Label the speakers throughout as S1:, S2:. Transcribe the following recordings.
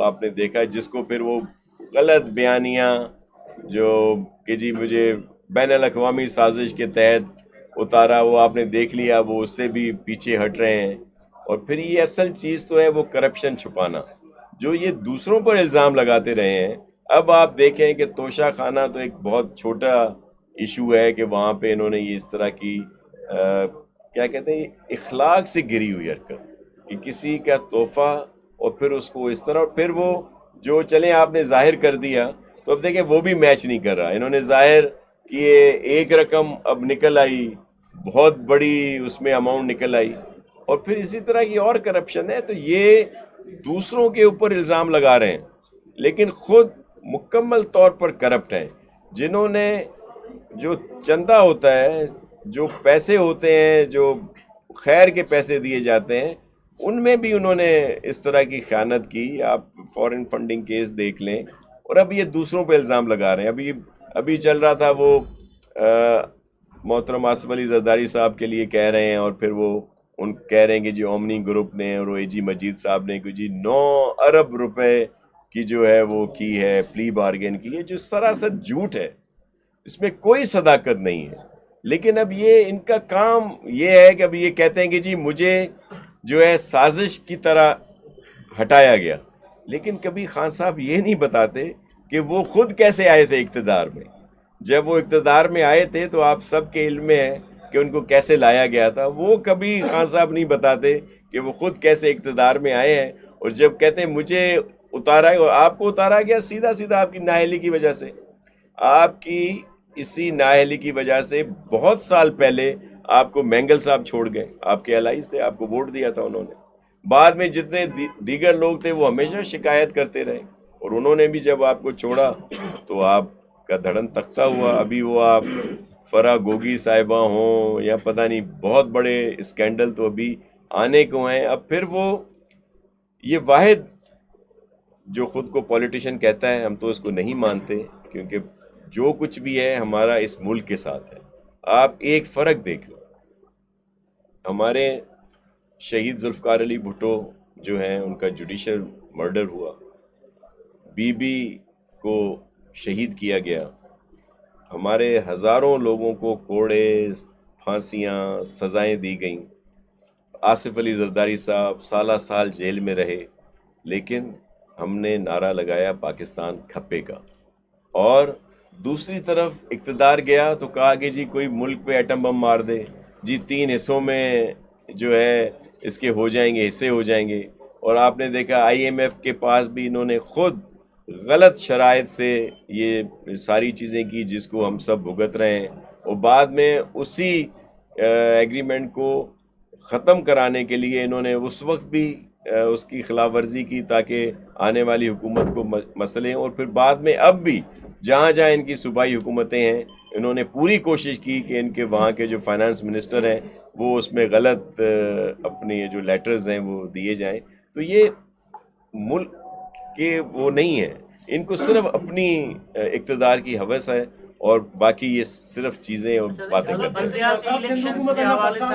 S1: آپ نے دیکھا جس کو پھر وہ غلط بیانیاں جو کہ جی مجھے بین الاقوامی سازش کے تحت اتارا، وہ آپ نے دیکھ لیا، وہ اس سے بھی پیچھے ہٹ رہے ہیں۔ اور پھر یہ اصل چیز تو ہے وہ کرپشن چھپانا، جو یہ دوسروں پر الزام لگاتے رہے ہیں۔ اب آپ دیکھیں کہ توشہ خانہ تو ایک بہت چھوٹا ایشو ہے کہ وہاں پہ انہوں نے یہ اس طرح کی کیا کہتے ہیں، اخلاق سے گری ہوئی حرکت کہ کسی کا تحفہ اور پھر اس کو اس طرح، اور پھر وہ جو چلیں آپ نے ظاہر کر دیا تو اب دیکھیں وہ بھی میچ نہیں کر رہا۔ انہوں نے ظاہر کیے، ایک رقم اب نکل آئی، بہت بڑی اس میں اماؤنٹ نکل آئی، اور پھر اسی طرح کی اور کرپشن ہے۔ تو یہ دوسروں کے اوپر الزام لگا رہے ہیں لیکن خود مکمل طور پر کرپٹ ہیں۔ جنہوں نے جو چندہ ہوتا ہے، جو پیسے ہوتے ہیں، جو خیر کے پیسے دیے جاتے ہیں، ان میں بھی انہوں نے اس طرح کی خیانت کی۔ آپ فورن فنڈنگ کیس دیکھ لیں، اور اب یہ دوسروں پہ الزام لگا رہے ہیں۔ ابھی چل رہا تھا وہ محترم آصف علی زرداری صاحب کے لیے کہہ رہے ہیں، اور پھر وہ ان کہہ رہے ہیں کہ جی اومنی گروپ نے اور اے جی مجید صاحب نے کہ جی 9 ارب روپے کی جو ہے وہ کی ہے پلی بارگین کی ہے، جو سراسر جھوٹ ہے، اس میں کوئی صداقت نہیں ہے۔ لیکن اب یہ ان کا کام یہ ہے کہ اب یہ کہتے ہیں کہ جی مجھے جو ہے سازش کی طرح ہٹایا گیا، لیکن کبھی خان صاحب یہ نہیں بتاتے کہ وہ خود کیسے آئے تھے اقتدار میں۔ جب وہ اقتدار میں آئے تھے تو آپ سب کے علم میں ہے کہ ان کو کیسے لایا گیا تھا۔ وہ کبھی خان صاحب نہیں بتاتے کہ وہ خود کیسے اقتدار میں آئے ہیں، اور جب کہتے ہیں مجھے اتارا ہے، آپ کو اتارا گیا سیدھا سیدھا آپ کی نااہلی کی وجہ سے۔ آپ کی اسی نااہلی کی وجہ سے بہت سال پہلے آپ کو مینگل صاحب چھوڑ گئے، آپ کے الائز تھے، آپ کو ووٹ دیا تھا انہوں نے۔ بعد میں جتنے دیگر لوگ تھے وہ ہمیشہ شکایت کرتے رہے، اور انہوں نے بھی جب آپ کو چھوڑا تو آپ کا دھڑن تختہ ہوا۔ ابھی وہ آپ فرا گوگی صاحبہ ہوں یا پتہ نہیں بہت بڑے اسکینڈل تو ابھی آنے کو ہیں۔ اب پھر وہ یہ واحد جو خود کو پولیٹیشین کہتا ہے، ہم تو اس کو نہیں مانتے، کیونکہ جو کچھ بھی ہے ہمارا اس ملک کے ساتھ ہے۔ آپ ایک فرق دیکھ لو، ہمارے شہید ذوالفقار علی بھٹو جو ہیں، ان کا جوڈیشل مرڈر ہوا، بی بی کو شہید کیا گیا، ہمارے ہزاروں لوگوں کو کوڑے، پھانسیاں، سزائیں دی گئیں، آصف علی زرداری صاحب سالہ سال جیل میں رہے، لیکن ہم نے نعرہ لگایا پاکستان کھپے کا۔ اور دوسری طرف اقتدار گیا تو کہا کہ جی کوئی ملک پہ ایٹم بم مار دے، جی 3 حصوں میں جو ہے اس کے ہو جائیں گے، حصے ہو جائیں گے۔ اور آپ نے دیکھا آئی ایم ایف کے پاس بھی انہوں نے خود غلط شرائط سے یہ ساری چیزیں کی جس کو ہم سب بھگت رہے ہیں، اور بعد میں اسی ایگریمنٹ کو ختم کرانے کے لیے انہوں نے اس وقت بھی اس کی خلاف ورزی کی تاکہ آنے والی حکومت کو مسئلے، اور پھر بعد میں اب بھی جہاں جہاں ان کی صوبائی حکومتیں ہیں انہوں نے پوری کوشش کی کہ ان کے وہاں کے جو فائنانس منسٹر ہیں وہ اس میں غلط اپنے جو لیٹرز ہیں وہ دیے جائیں۔ تو یہ ملک کے وہ نہیں ہے، ان کو صرف اپنی اقتدار کی ہوس ہے، اور باقی یہ صرف چیزیں اور باتیں کرتے ہیں۔
S2: بلدیاتی الیکشنز کے حوالے سے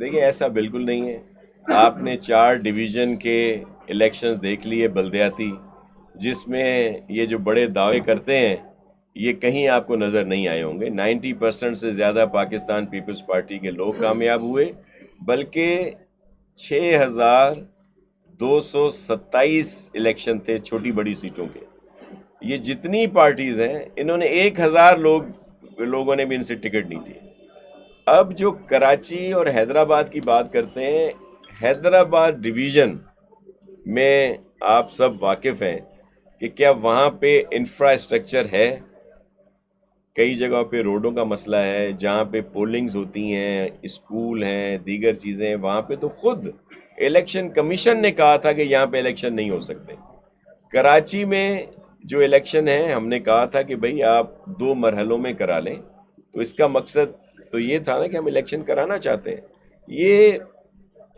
S1: دیکھیں ایسا بالکل نہیں ہے۔ آپ نے 4 ڈویژن کے الیکشنز دیکھ لیے بلدیاتی، جس میں یہ جو بڑے دعوے کرتے ہیں یہ کہیں آپ کو نظر نہیں آئے ہوں گے۔ 90% سے زیادہ پاکستان پیپلز پارٹی کے لوگ کامیاب ہوئے، بلکہ 6227 الیکشن تھے چھوٹی بڑی سیٹوں کے۔ یہ جتنی پارٹیز ہیں انہوں نے 1000 لوگوں نے بھی ان سے ٹکٹ نہیں لی۔ اب جو کراچی اور حیدرآباد کی بات کرتے ہیں، حیدرآباد ڈویژن میں آپ سب واقف ہیں کہ کیا وہاں پہ انفراسٹرکچر ہے؟ کئی جگہوں پہ روڈوں کا مسئلہ ہے، جہاں پہ پولنگز ہوتی ہیں، اسکول ہیں، دیگر چیزیں ہیں، وہاں پہ تو خود الیکشن کمیشن نے کہا تھا کہ یہاں پہ الیکشن نہیں ہو سکتے۔ کراچی میں جو الیکشن ہے ہم نے کہا تھا کہ بھئی آپ 2 مرحلوں میں کرا لیں، تو اس کا مقصد تو یہ تھا نا کہ ہم الیکشن کرانا چاہتے ہیں۔ یہ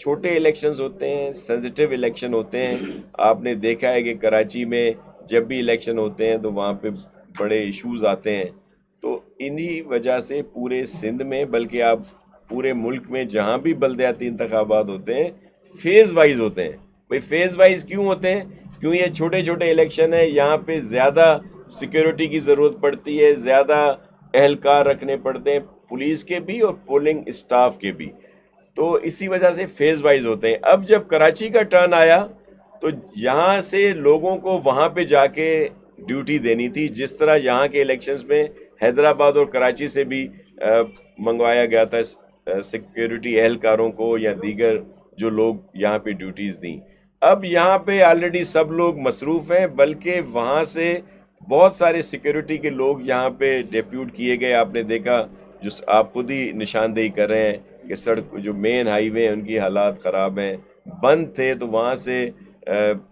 S1: چھوٹے الیکشنز ہوتے ہیں, سینسٹیو الیکشن ہوتے ہیں. آپ نے دیکھا ہے کہ کراچی میں جب بھی الیکشن ہوتے ہیں تو وہاں پہ بڑے ایشوز آتے ہیں. تو انہی وجہ سے پورے سندھ میں, بلکہ آپ پورے ملک میں جہاں بھی بلدیاتی انتخابات ہوتے ہیں فیز وائز ہوتے ہیں. بھئی فیز وائز کیوں ہوتے ہیں؟ کیوں یہ چھوٹے چھوٹے الیکشن ہیں, یہاں پہ زیادہ سیکیورٹی کی ضرورت پڑتی ہے, زیادہ اہلکار رکھنے پڑتے ہیں, پولیس کے بھی اور پولنگ اسٹاف کے بھی. تو اسی وجہ سے فیز وائز ہوتے ہیں. اب جب کراچی کا ٹرن آیا تو یہاں سے لوگوں کو وہاں پہ جا کے ڈیوٹی دینی تھی, جس طرح یہاں کے الیکشنز میں حیدرآباد اور کراچی سے بھی منگوایا گیا تھا سیکیورٹی اہلکاروں کو یا دیگر جو لوگ یہاں پہ ڈیوٹیز دیں. اب یہاں پہ آلریڈی سب لوگ مصروف ہیں, بلکہ وہاں سے بہت سارے سیکیورٹی کے لوگ یہاں پہ ڈیپیوٹ کیے گئے. آپ نے دیکھا, جو آپ خود ہی نشاندہی کر رہے ہیں کہ سڑک جو مین ہائی وے ہیں ان کی حالات خراب ہیں, بند تھے. تو وہاں سے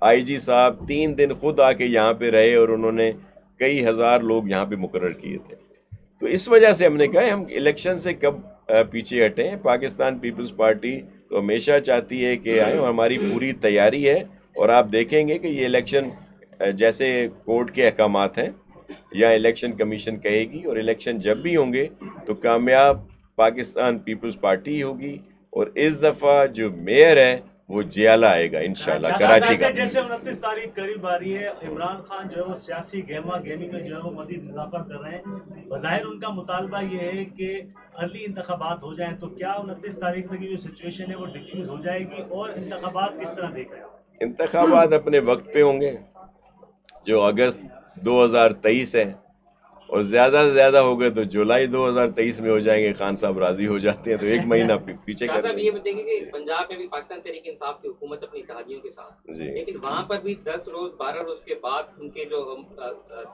S1: آئی جی صاحب 3 دن خود آ کے یہاں پہ رہے اور انہوں نے کئی ہزار لوگ یہاں پہ مقرر کیے تھے. تو اس وجہ سے ہم نے کہا ہم الیکشن سے کب پیچھے ہٹیں. پاکستان پیپلز پارٹی تو ہمیشہ چاہتی ہے کہ آئیں, اور ہماری پوری تیاری ہے. اور آپ دیکھیں گے کہ یہ الیکشن جیسے کورٹ کے احکامات ہیں یا الیکشن کمیشن کہے گی, اور الیکشن جب بھی ہوں گے تو کامیاب پاکستان پیپلز پارٹی ہوگی. اور اس دفعہ جو میئر ہے وہ جیالہ آئے گا انشاءاللہ کراچی کا.
S3: جیسے 29 تاریخ قریب آ رہی ہے, عمران خان جو ہے وہ سیاسی گہما گہمی میں جو ہے وہ مزید اضافہ کر رہے ہیں. بظاہر ان کا مطالبہ یہ ہے کہ ارلی انتخابات ہو جائیں. تو کیا 29 تاریخ تک جو سچویشن ہے وہ ڈیفیوز ہو جائے گی, اور انتخابات کس طرح دیکھ رہے ہیں؟
S1: انتخابات اپنے وقت پہ ہوں گے, جو اگست 2023 ہے, اور زیادہ سے زیادہ ہو گئے تو جولائی 2023 میں ہو جائیں گے. خان صاحب راضی ہو جاتے ہیں تو 1 مہینہ پیچھے
S4: شاہ
S1: کر
S4: صاحب
S1: دیں.
S4: یہ بتائیں گے کہ پنجاب میں بھی پاکستان تحریک انصاف کی حکومت اپنی اتحادیوں کے ساتھ,
S1: جی,
S4: لیکن وہاں پر بھی 10 روز 12 روز کے بعد ان کے جو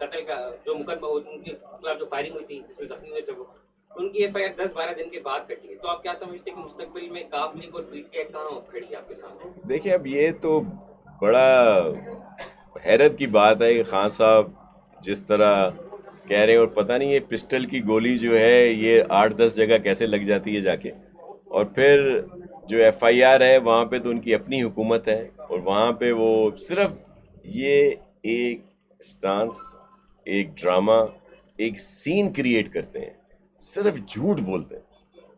S4: قتل کا جو مقدمہ ان کے خلاف جو فائرنگ ہوئی تھی جس میں زخمی ہوئے تھے, وہ ان کی ایف آئی آر 10-12 دن کے بعد کٹی ہے. تو آپ کیا سمجھتے ہیں کہ مستقبل میں کاف لیگ اور پی ٹی آئی کہاں کھڑی ہے آپ کے سامنے؟
S1: دیکھیں اب یہ تو بڑا حیرت کی بات ہے کہ خان صاحب جس طرح کہہ رہے ہیں, اور پتہ نہیں یہ پسٹل کی گولی جو ہے یہ 8-10 جگہ کیسے لگ جاتی ہے جا کے. اور پھر جو ایف آئی آر ہے وہاں پہ تو ان کی اپنی حکومت ہے, اور وہاں پہ وہ صرف یہ ایک سٹانس, ایک ڈرامہ, ایک سین کریٹ کرتے ہیں, صرف جھوٹ بولتے ہیں,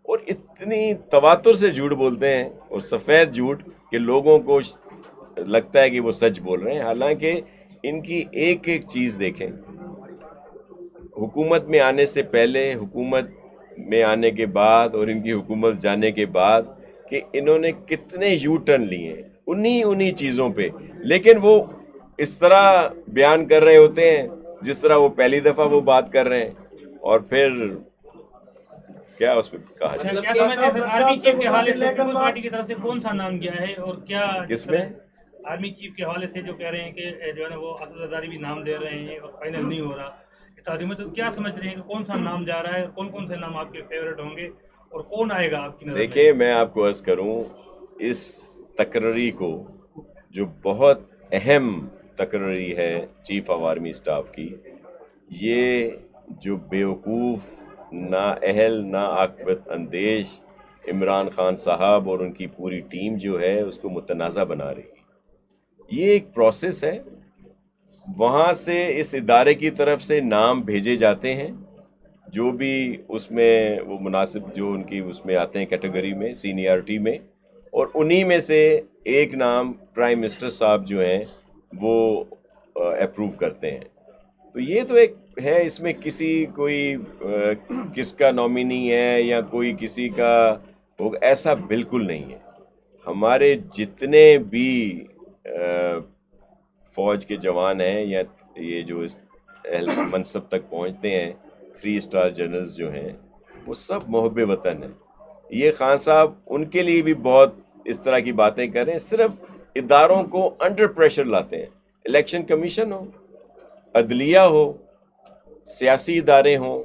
S1: اور اتنی تواتر سے جھوٹ بولتے ہیں, اور سفید جھوٹ کہ لوگوں کو لگتا ہے کہ وہ سچ بول رہے ہیں. حالانکہ ان کی ایک ایک چیز دیکھیں, حکومت میں آنے سے پہلے, حکومت میں آنے کے بعد, اور ان کی حکومت جانے کے بعد, کہ انہوں نے کتنے یو ٹرن لیے ہیں انہی چیزوں پہ. لیکن وہ اس طرح بیان کر رہے ہوتے ہیں جس طرح وہ پہلی دفعہ وہ بات کر رہے ہیں, اور پھر کیا اس پہ کہا جائے.
S2: کیا سمجھتے ہیں آرمی چیف کے حوالے سے پیپلز پارٹی کی طرف سے کون سا نام گیا ہے, اور کیا
S1: کس میں
S2: آرمی چیف کے حوالے سے جو کہہ رہے ہیں کہ جو ہے نا وہ اسد زرداری بھی نام دے رہے ہیں اور فائنل نہیں ہو رہا اتحادیوں میں, تو کیا سمجھ رہے ہیں کہ کون سا نام جا رہا ہے, کون کون سے نام آپ کے فیوریٹ ہوں گے, اور کون آئے گا آپ کی نظر میں؟
S1: دیکھیں میں آپ کو عرض کروں, اس تقرری کو جو بہت اہم تقرری ہے چیف آف آرمی اسٹاف کی, یہ جو بیوقوف, نااہل, ناعاقبت اندیش عمران خان صاحب اور ان کی پوری ٹیم جو ہے اس کو متنازع بنا رہی ہے. یہ ایک پروسیس ہے, وہاں سے اس ادارے کی طرف سے نام بھیجے جاتے ہیں جو بھی اس میں وہ مناسب جو ان کی اس میں آتے ہیں کیٹیگری میں, سینئرٹی میں, اور انہی میں سے ایک نام پرائم منسٹر صاحب جو ہیں وہ اپروو کرتے ہیں. تو یہ تو ایک ہے, اس میں کسی کوئی کس کا نامینی ہے یا کوئی کسی کا ایسا بالکل نہیں ہے. ہمارے جتنے بھی فوج کے جوان ہیں یا یہ جو اس منصب تک پہنچتے ہیں 3 اسٹار جنرلز جو ہیں, وہ سب محب وطن ہیں. یہ خان صاحب ان کے لیے بھی بہت اس طرح کی باتیں کر رہے ہیں, صرف اداروں کو انڈر پریشر لاتے ہیں. الیکشن کمیشن ہو, عدلیہ ہو, سیاسی ادارے ہوں,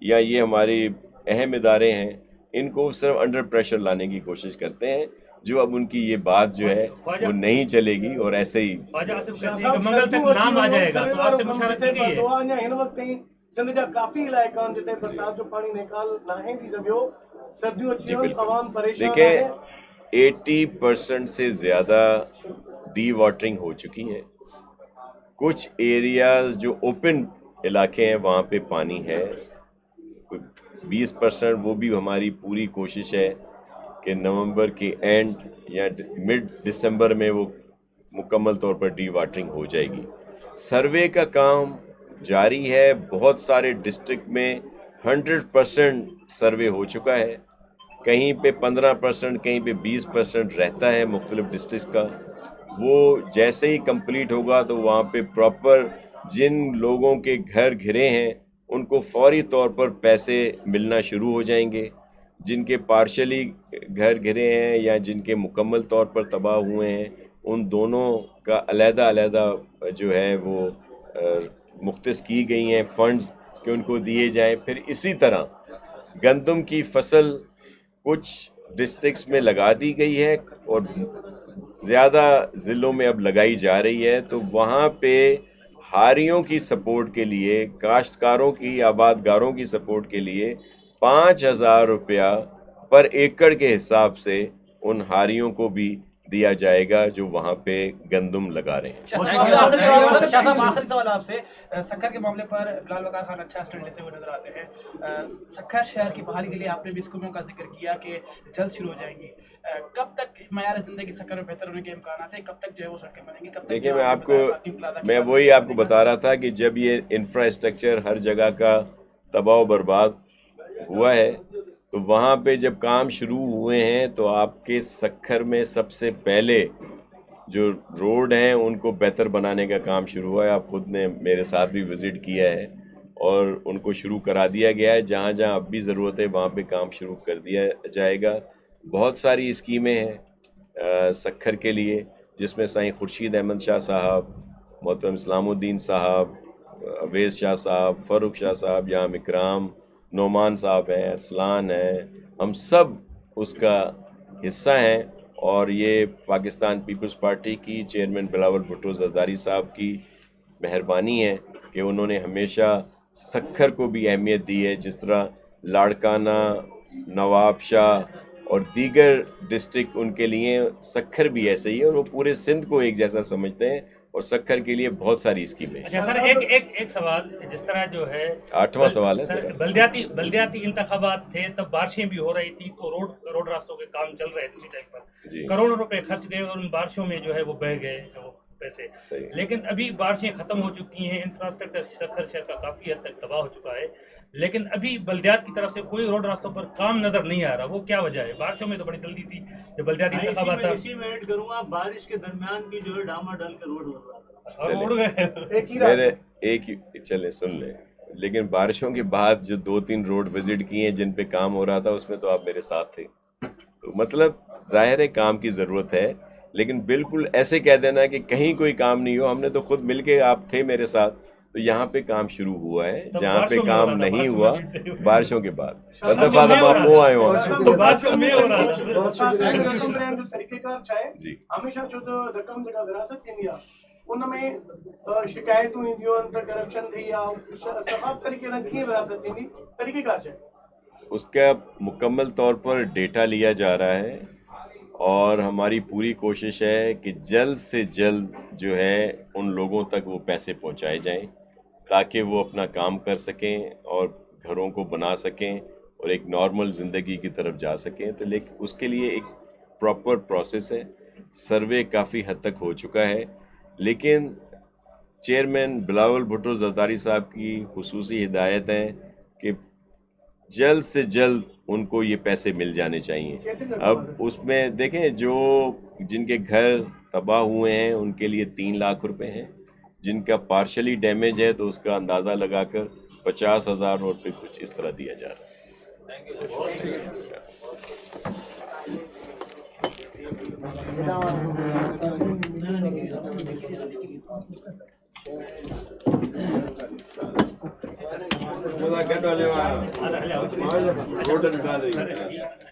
S1: یا یہ ہماری اہم ادارے ہیں, ان کو صرف انڈر پریشر لانے کی کوشش کرتے ہیں. جو اب ان کی یہ بات جو ہے وہ نہیں چلے گی, اور ایسے ہی
S2: منگل تک نام آ جائے گا. تو آپ سے مشاورت کی گئی ہے
S5: سندھ جا کافی علاقہ جتنے برسات جو پانی نکال نہ ہے تھی سگھیو, سردیوں اچھی عوام پریشان ہے.
S1: 80% سے زیادہ ڈی واٹرنگ ہو چکی ہے. کچھ ایریاز جو اوپن علاقے ہیں وہاں پہ پانی ہے. 20% وہ بھی ہماری پوری کوشش ہے کہ نومبر کے اینڈ یا مڈ دسمبر میں وہ مکمل طور پر ڈی واٹرنگ ہو جائے گی. سروے کا کام جاری ہے. بہت سارے ڈسٹرکٹ میں 100% سروے ہو چکا ہے. کہیں پہ 15%، کہیں پہ 20% رہتا ہے مختلف ڈسٹرکٹس کا. وہ جیسے ہی کمپلیٹ ہوگا تو وہاں پہ پراپر جن لوگوں کے گھر گھرے ہیں ان کو فوری طور پر پیسے ملنا شروع ہو جائیں گے. جن کے پارشلی گھر گھرے ہیں یا جن کے مکمل طور پر تباہ ہوئے ہیں ان دونوں کا علیحدہ علیحدہ جو ہے وہ مختص کی گئی ہیں فنڈز کہ ان کو دیے جائیں. پھر اسی طرح گندم کی فصل کچھ ڈسٹرکٹس میں لگا دی گئی ہے اور زیادہ ضلعوں میں اب لگائی جا رہی ہے. تو وہاں پہ ہاریوں کی سپورٹ کے لیے، کاشتکاروں کی، آبادگاروں کی سپورٹ کے لیے 5,000 روپیہ پر ایکڑ کے حساب سے ان ہاریوں کو بھی دیا جائے گا جو وہاں پہ گندم لگا رہے ہیں.
S5: شاہ صاحب آخری سوال آپ سے. سکھر کے معاملے پر بلال وقار خان اچھا اسٹینڈ لیتے ہوئے نظر آتے ہیں. سکھر شہر کی بحالی کے لیے آپ نے بھی اسکیموں کا ذکر کیا کہ جلد شروع ہو جائیں گی. کب تک معیار زندگی سکھر میں بہتر ہونے کے امکانات ہیں؟ کب تک جو ہے وہ سڑکیں بنیں گی؟ کب تک؟
S1: دیکھیں میں وہی آپ کو بتا رہا تھا کہ جب یہ انفراسٹرکچر ہر جگہ کا تباہ و برباد ہوا ہے تو وہاں پہ جب کام شروع ہوئے ہیں تو آپ کے سکھر میں سب سے پہلے جو روڈ ہیں ان کو بہتر بنانے کا کام شروع ہوا ہے. آپ خود نے میرے ساتھ بھی وزٹ کیا ہے اور ان کو شروع کرا دیا گیا ہے. جہاں جہاں اب بھی ضرورت ہے وہاں پہ کام شروع کر دیا جائے گا. بہت ساری اسکیمیں ہیں سکھر کے لیے جس میں سائیں خورشید احمد شاہ صاحب، محترم اسلام الدین صاحب، اویس شاہ صاحب، فاروق شاہ صاحب، یام اکرام، نعمان صاحب ہیں، ارسلان ہیں، ہم سب اس کا حصہ ہیں. اور یہ پاکستان پیپلز پارٹی کی چیئرمین بلاول بھٹو زرداری صاحب کی مہربانی ہے کہ انہوں نے ہمیشہ سکھر کو بھی اہمیت دی ہے. جس طرح لاڑکانہ، نواب شاہ اور دیگر ڈسٹرکٹ ان کے لیے سکھر بھی ایسے ہی ہے اور وہ پورے سندھ کو ایک جیسا سمجھتے ہیں اور سکھر کے لیے بہت ساری اسکیمیں.
S2: اچھا سر ایک سوال، جس طرح جو ہے
S1: 8واں سوال ہے.
S2: بلدیاتی انتخابات تھے تب بارشیں بھی ہو رہی تھی تو روڈ راستوں کے کام چل رہے تھے اسی ٹائم پر.
S1: جی
S2: کروڑوں روپے خرچ گئے اور ان بارشوں میں جو ہے وہ بہ گئے وہ پیسے.
S1: صحیح.
S2: لیکن ابھی بارشیں ختم ہو چکی ہیں، انفراسٹرکچر سکھر شہر کا کافی حد تک تباہ ہو چکا ہے، لیکن ابھی بلدیات کی طرف سے کوئی روڈ راستوں پر کام نظر نہیں آ رہا. وہ کیا وجہ ہے؟ بارشوں میں تو بڑی جلدی تھی جب بلدیاتی انتخابات تھا.
S3: اسی میں ایڈ کروں گا، بارش کے درمیان بھی جو ہے ڈاما ڈال کے روڈ ہو رہا تھا.
S1: میرے ایک چلے سن لیں. لیکن بارشوں کے بعد جو 2-3 روڈ وزٹ کیے ہیں جن پہ کام ہو رہا تھا اس میں تو آپ میرے ساتھ تھے. تو مطلب ظاہر ہے کام کی ضرورت ہے، لیکن بالکل ایسے کہہ دینا کہ کہیں کوئی کام نہیں ہو. ہم نے تو خود مل کے، آپ تھے میرے ساتھ، تو یہاں پہ کام شروع ہوا ہے. جہاں پہ کام نہیں ہوا بارشوں کے بعد دفعہ وہ آئے ہوں. جی
S6: ہمیشہ جو رقم جگہ وراثت تھی ان میں شکایتوں کرپشن تھی یا شفاف طریقے سے وراثت تھی طریقہ کار چاہیے.
S1: اس کا مکمل طور پر ڈیٹا لیا جا رہا ہے اور ہماری پوری کوشش ہے کہ جلد سے جلد جو ہے ان لوگوں تک وہ پیسے پہنچائے جائیں تاکہ وہ اپنا کام کر سکیں اور گھروں کو بنا سکیں اور ایک نارمل زندگی کی طرف جا سکیں. تو لیکن اس کے لیے ایک پراپر پروسیس ہے. سروے کافی حد تک ہو چکا ہے، لیکن چیئرمین بلاول بھٹو زرداری صاحب کی خصوصی ہدایت ہے کہ جلد سے جلد ان کو یہ پیسے مل جانے چاہیے. اب اس میں دیکھیں جو جن کے گھر تباہ ہوئے ہیں ان کے لیے 3 لاکھ روپے ہیں، جن کا پارشلی ڈیمیج ہے تو اس کا اندازہ لگا کر 50,000 اور پھر کچھ اس طرح دیا جا رہا ہے.
S2: اچھا